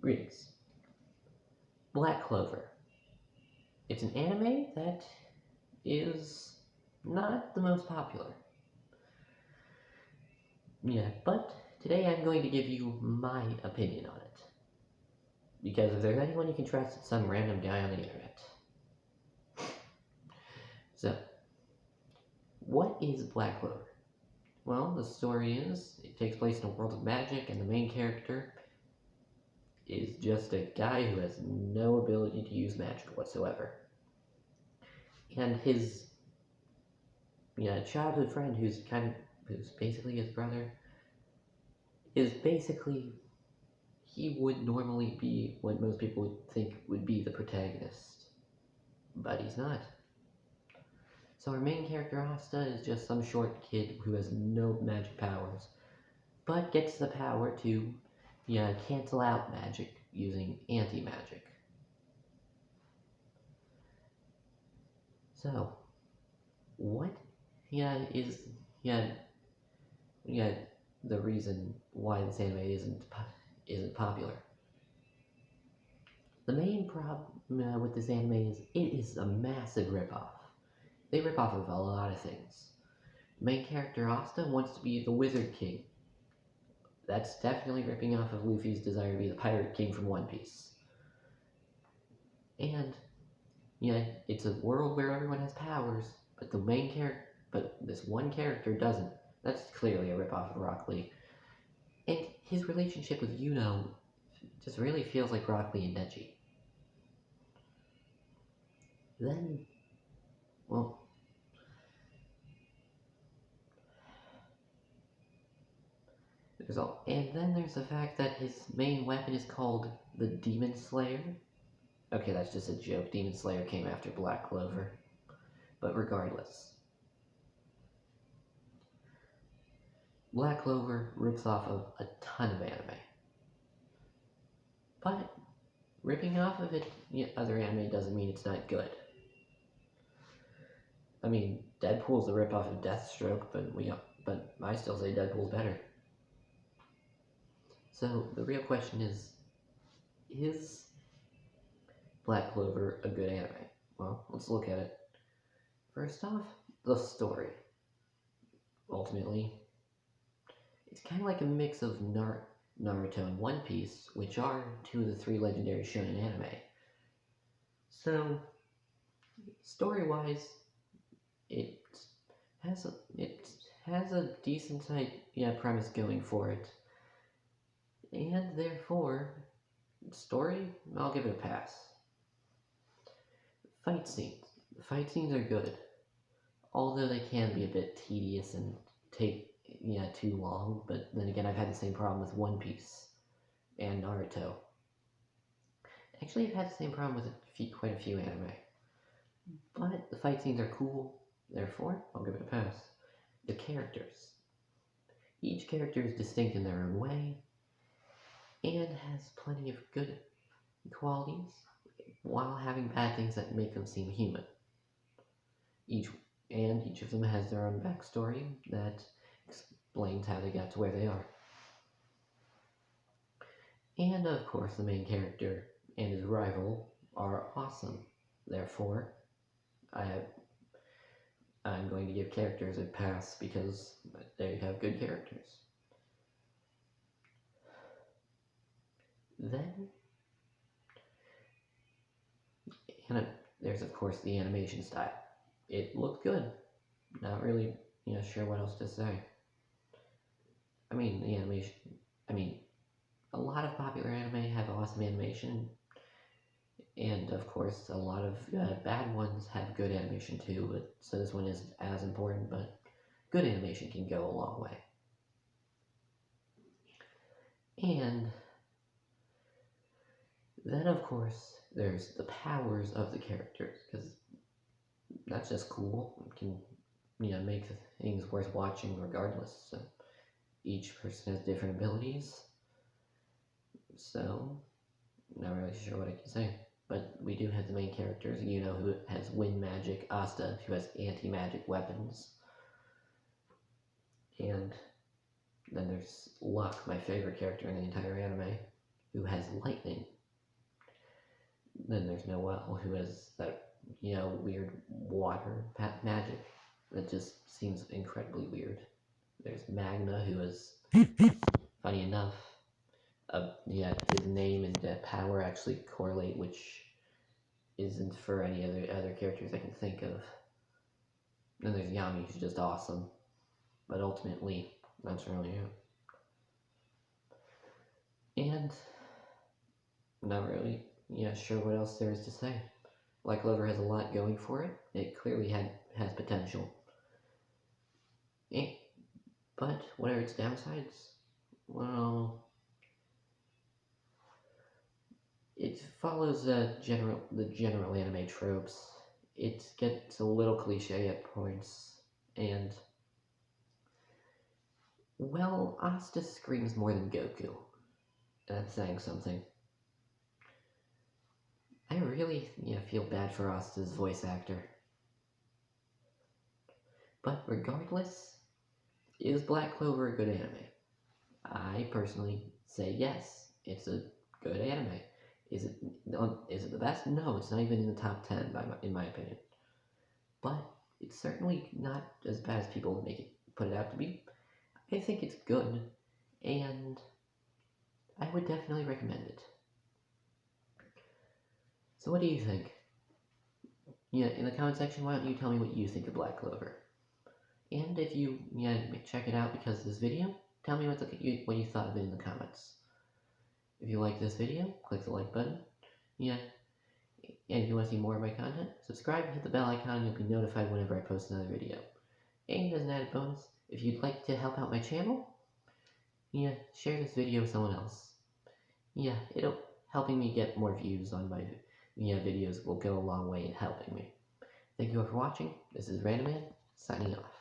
Greetings. Black Clover. It's an anime that is not the most popular. Yeah, but today I'm going to give you my opinion on it. Because if there's anyone you can trust, it's some random guy on the internet. So, what is Black Clover? Well, the story is, it takes place in a world of magic, and the main character is just a guy who has no ability to use magic whatsoever. And his childhood friend, who's basically his brother, is basically, he would normally be what most people would think would be the protagonist, but he's not. So our main character, Asta, is just some short kid who has no magic powers, but gets the power to, cancel out magic using anti-magic. So, what, is, the reason why this anime isn't popular? The main problem with this anime is it is a massive ripoff. They rip off of a lot of things. Main character Asta wants to be the Wizard King. That's definitely ripping off of Luffy's desire to be the Pirate King from One Piece. And it's a world where everyone has powers, but this one character doesn't. That's clearly a ripoff of Rock Lee. And his relationship with Yuno just really feels like Rock Lee and Neji. Then, well, and then there's the fact that his main weapon is called the Demon Slayer. Okay, that's just a joke. Demon Slayer came after Black Clover. But regardless, Black Clover rips off of a ton of anime. But ripping off of other anime doesn't mean it's not good. I mean, Deadpool's a ripoff of Deathstroke, but I still say Deadpool's better. So the real question is Black Clover a good anime? Well, let's look at it. First off, the story. Ultimately, it's kind of like a mix of Naruto and One Piece, which are two of the three legendary shonen anime. So, story-wise, it has a decent premise going for it, and therefore, story, I'll give it a pass. Fight scenes. The fight scenes are good, although they can be a bit tedious and take too long. But then again, I've had the same problem with One Piece and Naruto. Actually, I've had the same problem with quite a few anime. But the fight scenes are cool, therefore, I'll give it a pass. The characters. Each character is distinct in their own way, and has plenty of good qualities, while having bad things that make them seem human. Each of them has their own backstory that explains how they got to where they are. And of course, the main character and his rival are awesome. Therefore, I'm going to give characters a pass because they have good characters. Then, there's of course the animation style. It looked good. Not really, sure what else to say. I mean, the animation. A lot of popular anime have awesome animation, and of course, a lot of bad ones have good animation too. So this one isn't as important, but good animation can go a long way. And then, of course, there's the powers of the characters, because that's just cool. It can, make things worth watching regardless. So each person has different abilities. So, not really sure what I can say. But we do have the main characters, who has wind magic, Asta, who has anti-magic weapons. And then there's Luck, my favorite character in the entire anime. who has lightning. Then there's Noelle, who has that, weird water magic that just seems incredibly weird. There's Magna, who is, funny enough, his name and power actually correlate, which isn't for any other characters I can think of. Then there's Yami, who's just awesome. But ultimately, that's really it. And not really, sure what else there is to say. Black Clover has a lot going for it. It clearly has potential. But what are its downsides? Well, it follows the general anime tropes. It gets a little cliche at points, and well, Asta screams more than Goku. That's saying something. I really, feel bad for Asta's voice actor. But regardless, is Black Clover a good anime? I personally say yes. It's a good anime. Is it the best? No, it's not even in the top 10 in my opinion. But it's certainly not as bad as people put it out to be. I think it's good, and I would definitely recommend it. So what do you think? In the comment section, why don't you tell me what you think of Black Clover? And if you check it out because of this video, tell me what you thought of it in the comments. If you like this video, click the like button. And if you want to see more of my content, subscribe and hit the bell icon and you'll be notified whenever I post another video. And as an added bonus, if you'd like to help out my channel, share this video with someone else. Helping me get more views on my videos will go a long way in helping me. Thank you all for watching. This is Randoman, signing off.